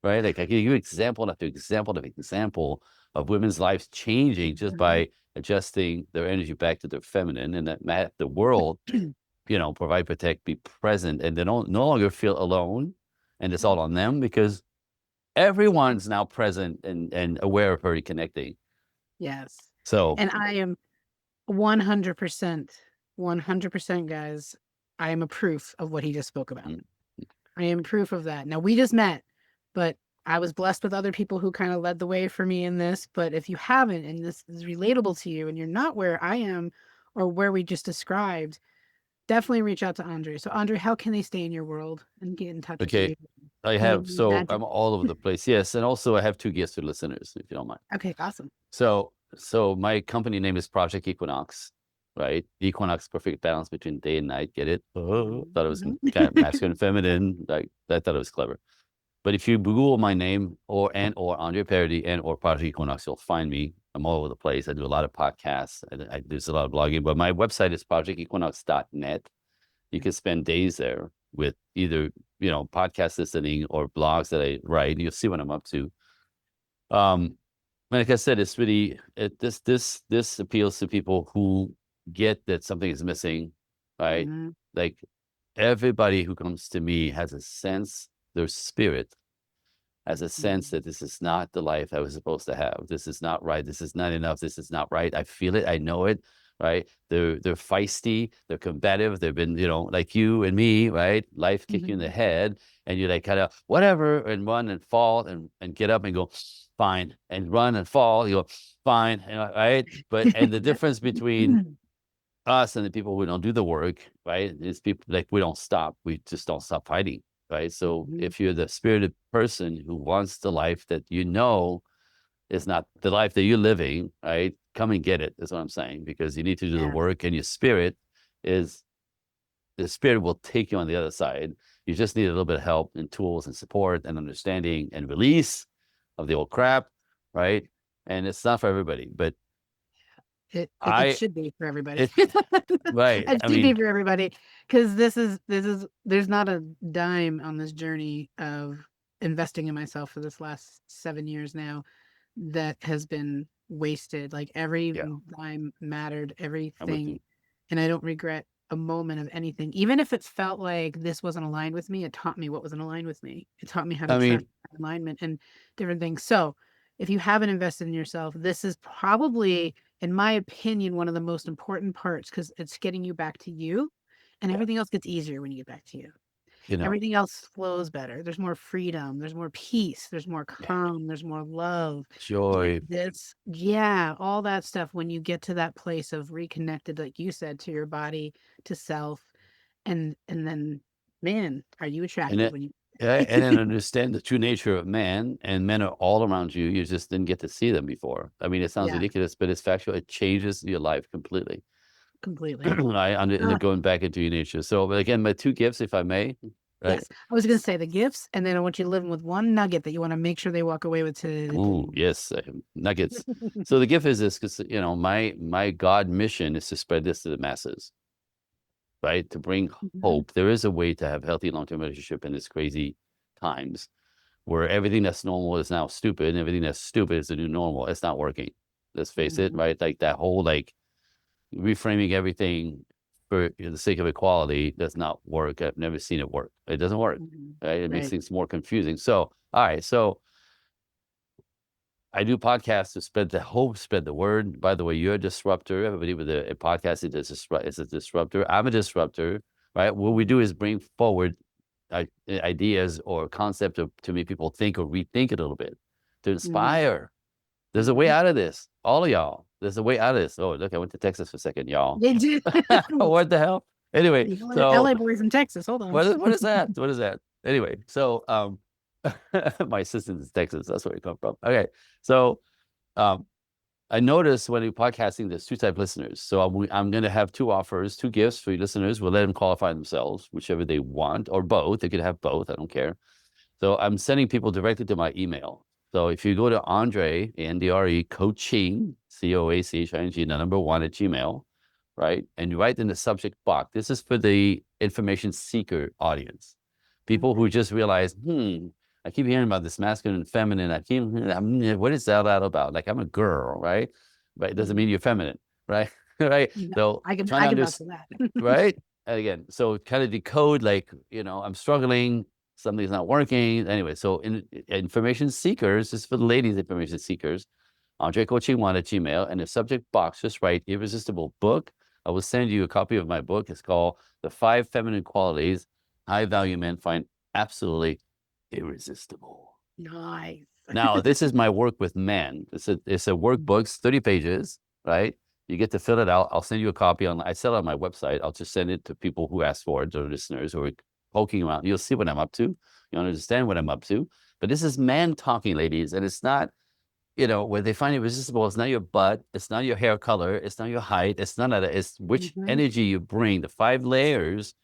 right? Like I give you example after example after example of women's lives changing just Mhm. by adjusting their energy back to their feminine, and that the world, provide, protect, be present, and they don't no longer feel alone, and it's all on them because everyone's now present and aware of her connecting. Yes. So, And I am 100%, 100% guys, I am a proof of what he just spoke about. mm, I am proof of that. Now we just met, but I was blessed with other people who kind of led the way for me in this. But if you haven't, and this is relatable to you, and you're not where I am or where we just described, definitely reach out to Andre. So, Andre, how can they stay in your world and get in touch with okay, you? I Any have so magic? I'm all over the place. Yes, and also I have two gifts for listeners, if you don't mind. Okay, awesome. So my company name is Project Equinox, right? Equinox, perfect balance between day and night. Get it? Oh, thought it was Mhm. kind of masculine, feminine. Like I thought it was clever. But if you Google my name or Andre Paradis and or Project Equinox, you'll find me. I'm all over the place. I do a lot of podcasts. There's a lot of blogging, but my website is projectequinox.net. You can spend days there with either podcast listening or blogs that I write. You'll see what I'm up to. Um, like I said, it's really this appeals to people who get that something is missing, right? Mhm. Like everybody who comes to me has a sense, their spirit has a sense Mhm. that this is not the life I was supposed to have. This is not right. This is not enough. This is not right. I feel it. I know it. Right. They're feisty. They're combative. They've been, like you and me, right? Life kick you in the Mhm. head and you're like kind of whatever and run and fall and get up and go, fine, and run and fall. You go, fine. Right. And the difference between us and the people who don't do the work, right? Is people like we don't stop. We just don't stop fighting, right? So Mhm. if you're the spirited person who wants the life that is not the life that you're living, right? Come and get it, is what I'm saying, because you need to do the Yeah. work and your spirit is the spirit will take you on the other side. You just need a little bit of help and tools and support and understanding and release of the old crap, right? And it's not for everybody, but It I should be for everybody. it right. It I should be mean, for everybody because this is there's not a dime on this journey of investing in myself for this last 7 years now that has been wasted. Like every yeah, dime mattered, I'm with everything, you. and I don't regret a moment of anything. Even if it felt like this wasn't aligned with me, it taught me what wasn't aligned with me. It taught me how to I trust mean, alignment and different things. So, if you haven't invested in yourself, this is probably, in my opinion, one of the most important parts because it's getting you back to you, and yeah, everything else gets easier when you get back to you. you know, Everything else flows better. There's more freedom, there's more peace, there's more yeah, calm, there's more love. Like joy. this, yeah, all that stuff when you get to that place of reconnected, like you said, to your body, to self, and then man, are you And attractive it when you yeah, and then understand the true nature of man, and men are all around you. You just didn't get to see them before. I mean, it sounds Yeah, ridiculous, but it's factual. It changes your life completely. completely. I end Ah, up going back into your nature. So, but again, my two gifts, if I may, right? yes. I was gonna say the gifts, and then I want you living with one nugget that you want to make sure they walk away with Ooh, today. yes, nuggets. So the gift is this because my God mission is to spread this to the masses, right? To bring Mhm, hope. There is a way to have healthy long-term relationship in this crazy times where everything that's normal is now stupid and everything that's stupid is the new normal. It's not working. Let's face it, mhm, right? Like that whole like reframing everything for the sake of equality does not work. I've never seen it work. It doesn't work. Mhm. Right? It makes Right. things more confusing. So, all right. So I do podcasts to spread the word. By the way, you're a disruptor. Everybody with a podcast is a disruptor. I'm a disruptor, right? What we do Mhm. is bring forward ideas or concept to make people think or rethink it a little bit, to Mhm. inspire. There's a way Mhm. out of this. All of y'all. There's a way out of this. Oh, look, I went to Texas for a second, y'all. They did. What the hell? Anyway, The LA so boys in Texas. Hold on. what is that? What is that? Anyway, so my assistant is Texas. That's where it come from. Okay. So um I noticed when you're podcasting, there's two type of listeners. So I'm going to have two offers, two gifts for your listeners. We'll let them qualify themselves, whichever they want, or both. They could have both. I don't care. So I'm sending people directly to my email. So if you go to Andre, Andre, coaching, COACHING, the number one at Gmail, right? And you write in the subject box, this is for the information seeker audience. People who Okay. just realize, I keep hearing about this masculine and feminine. What is that about? Like I'm a girl, right? But it doesn't mean Mhm. you're feminine, right? Right. No, So trying to I can vouch understand, for that. right? And again, so kind of decode, like, I'm struggling, something's not working. Anyway, so information seekers, this is for the ladies, information seekers, Andre Coaching One at Gmail, and the subject box, just write irresistible book. I will send you a copy of my book. It's called The Five Feminine Qualities High Value Men Find Absolutely Irresistible. Nice. Now, this is my work with men. It's a workbook, it's 30 pages, right? You get to fill it out. I'll send you a copy I sell it on my website. I'll just send it to people who ask for it, or listeners who are poking around. You'll see what I'm up to. You'll understand what I'm up to. But this is man talking, ladies, and it's not, where they find irresistible. It's not your butt. It's not your hair color. It's not your height. It's none of that. It's which Mhm. energy you bring. The 5 layers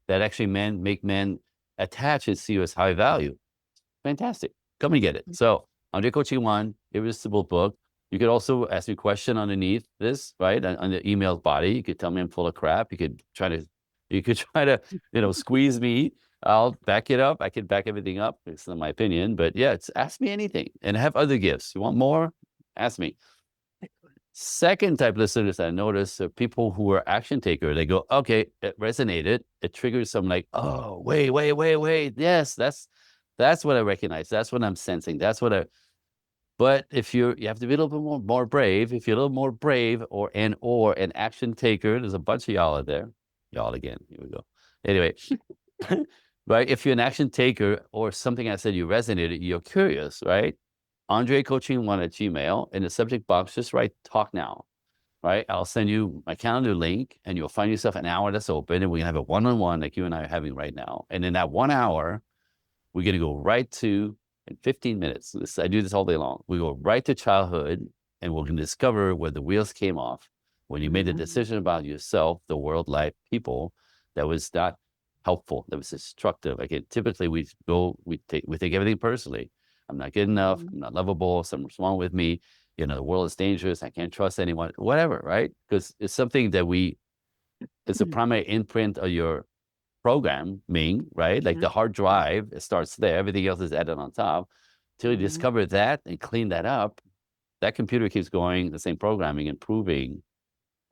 that actually make men attach and see you as high value. Fantastic. Come and get it. So Andre Coaching One, irresistible book. You could also ask me a question underneath this, right? On the email body. You could tell me I'm full of crap. You could try to, squeeze me. I'll back it up. I can back everything up. It's not my opinion. But yeah, it's ask me anything. And I have other gifts. You want more? Ask me. Second type listeners I notice are people who are action taker. They go, okay, it resonated. It triggers some like, oh, wait. Yes, that's what I recognize. That's what I'm sensing. But if you have to be a little bit more brave. If you're a little more brave or an action taker, there's a bunch of y'all out there. Y'all again. Here we go. Anyway, right? If you're an action taker or something I said you resonated, you're curious, right? Andre Coaching One at Gmail. In the subject box, just write talk now, right? I'll send you my calendar link and you'll find yourself an hour that's open and we can have a one-on-one like you and I are having right now. And in that 1 hour, we're going to go right to, in 15 minutes, I do this all day long. We go right to childhood and we're going to discover where the wheels came off when you made a Mhm. decision about yourself, the world, life, people that was not helpful, that was destructive. Like typically we take everything personally. I'm not good enough. Mhm. I'm not lovable. Something's wrong with me. The world is dangerous. I can't trust anyone, whatever, right? Because it's something that it's a primary imprint of your programming, right? Like the Mhm. hard drive, it starts there. Everything else is added on top. Till you Mhm. discover that and clean that up, that computer keeps going, the same programming, improving.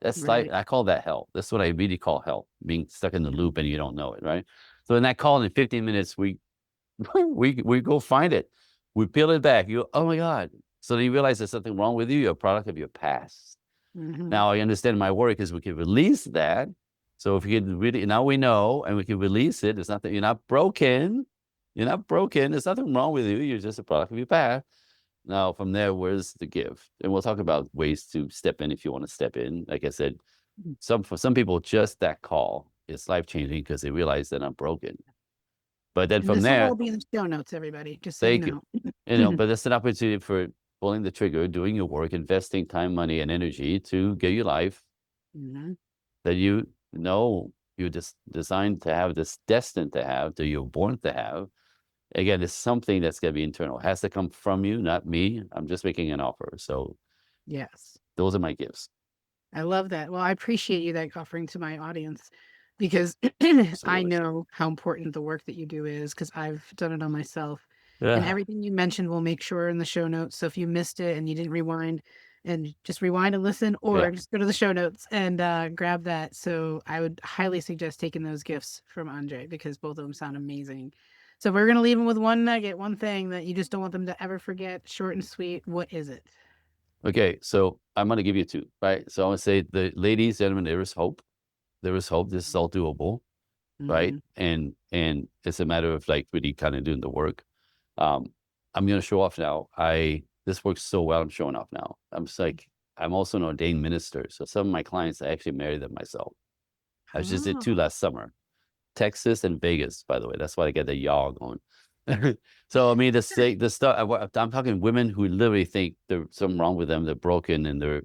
That's like, Right. I call that hell. That's what I really call hell, being stuck in the loop and you don't know it, right? So in that call in 15 minutes, we we go find it. We peel it back. You go, oh my God. So then you realize there's something wrong with you. You're a product of your past. Mhm. Now I understand my work is we can release that. So if you can really, now we know and we can release it. It's not that you're not broken. You're not broken. There's nothing wrong with you. You're just a product of your past. Now from there, where's the give? And we'll talk about ways to step in if you want to step in. Like I said, for some people, just that call is life changing because they realize that I'm broken. But then And from this will there, all be in the show notes, everybody, just so you thank you. know. But that's an opportunity for pulling the trigger, doing your work, investing time, money, and energy to get your life Mhm. that you're just designed to have, this destined to have, that you're born to have. Again, it's something that's going to be internal. It has to come from you, not me. I'm just making an offer. So Yes. those are my gifts. I love that. Well, I appreciate you that offering to my audience because I Absolutely. know how important the work that you do is because I've done it on myself. And Yeah. everything you mentioned, we'll make sure in the show notes. So if you missed it and you didn't rewind, and just rewind and listen, Yeah. or just go to the show notes and grab that. So I would highly suggest taking those gifts from Andre because both of them sound amazing. So we're gonna leave them with one nugget, one thing that you just don't want them to ever forget. Short and sweet. What is it? Okay. So I'm going to give you two, right? So I'm going to say, the ladies, gentlemen, there is hope. There is hope. This is all doable, right? Mm-hmm. And it's a matter of like really kind of doing the work. Um, I'm going to show off now. This works so well. I'm showing off now. I'm just like, I'm also an ordained minister. So some of my clients, I actually married them myself. I just did two Oh. last summer, Texas and Vegas, by the way. That's why I get the y'all going. So I mean, the stuff I'm talking women who literally think there's something wrong with them. They're broken, and they're,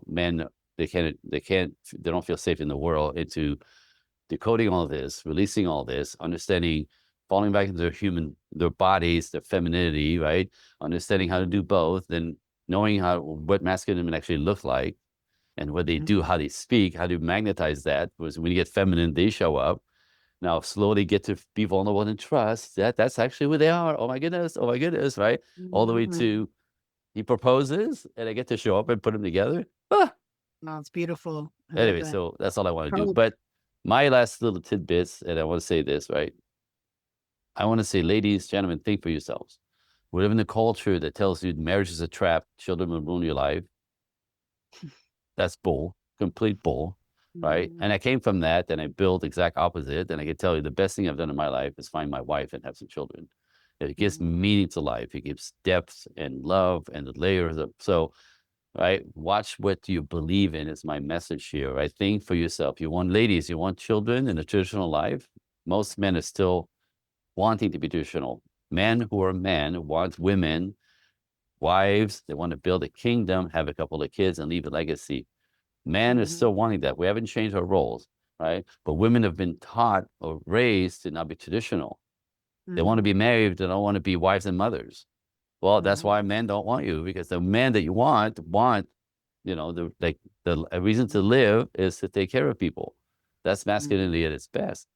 men. They don't feel safe in the world. Into decoding all this, releasing all this, understanding, falling back into their bodies, their femininity, right? Understanding how to do both, and knowing what masculine women actually look like, and what they do, Mhm. how they speak, how to magnetize that. Because when you get feminine, they show up. Now slowly get to be vulnerable and trust that that's actually who they are. Oh my goodness. Oh my goodness. Right. All the way Mhm. to he proposes and I get to show up and put them together. Ah! Oh, it's beautiful. I love Anyway, that. so that's all I want to do. Hope. But my last little tidbits, and I want to say this, right? I want to say, ladies, gentlemen, think for yourselves. We live in a culture that tells you marriage is a trap, children will ruin your life. That's bull, complete bull, right? Mhm. And I came from that, and I built exact opposite. And I can tell you, the best thing I've done in my life is find my wife and have some children. It gives Mhm. meaning to life. It gives depth and love and the layers of so. Right, watch what you believe in is my message here. Right, think for yourself. You want ladies, you want children in a traditional life. Most men are still wanting to be traditional. Men who are men want women, wives. They want to build a kingdom, have a couple of kids, and leave a legacy. Man is Mhm. still wanting that. We haven't changed our roles, right? But women have been taught or raised to not be traditional. They want to be Mhm. married. They don't want to be wives and mothers. Well, that's Mhm. why men don't want you, because the man that you want, the a reason to live is to take care of people. That's Mhm. masculinity at its best.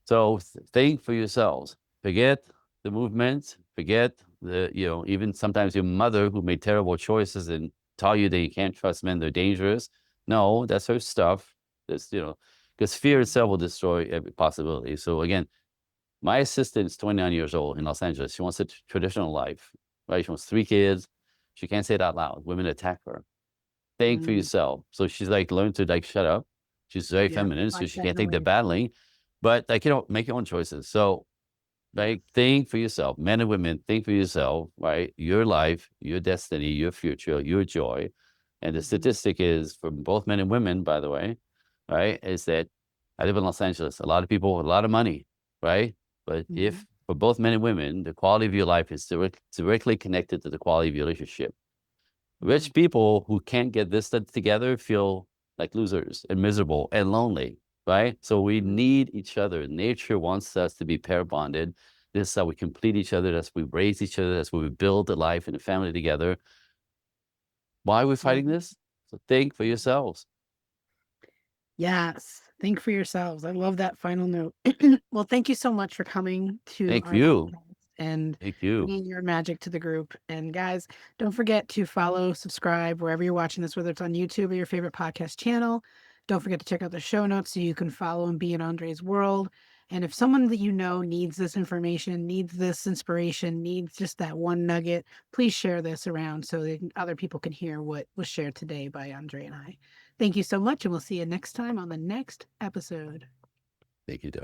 So think for yourselves. Forget the movement. Forget even sometimes your mother who made terrible choices and taught you that you can't trust men, they're dangerous. No, that's her stuff. Because fear itself will destroy every possibility. So again, my assistant is 29 years old in Los Angeles. She wants a traditional life, right? She wants 3 kids. She can't say it out loud. Women attack her. Think for Mhm. yourself. So she's like, learn to like shut up. She's very Yeah, feminine, so fight she that can't take the noise. battling. But like, make your own choices. So Yes. like, think for yourself. Men and women, think for yourself, right? Your life, your destiny, your future, your joy. And the Mhm. statistic is for both men and women, by the way, right? Is that I live in Los Angeles. A lot of people, a lot of money, right? But Mhm. if for both men and women, the quality of your life is directly connected to the quality of your relationship. Mhm. Rich people who can't get this stuff together feel like losers and miserable and lonely, right? So we Mhm. need each other. Nature wants us to be pair bonded. This is how we complete each other. That's how we raise each other. That's how we build a life and a family together. Why are we Love fighting it. this? So think for Mhm. yourselves. Yes. Think for yourselves. I love that final note. Well, thank you so much for coming to Thank our you. podcast and Thank you. bringing your magic to the group. And guys, don't forget to follow, subscribe wherever you're watching this, whether it's on YouTube or your favorite podcast channel. Don't forget to check out the show notes so you can follow and be in Andre's world. And if someone that you know needs this information, needs this inspiration, needs just that one nugget, please share this around so that other people can hear what was shared today by Andre and I. Thank you so much, and we'll see you next time on the next episode. Thank you, Doug.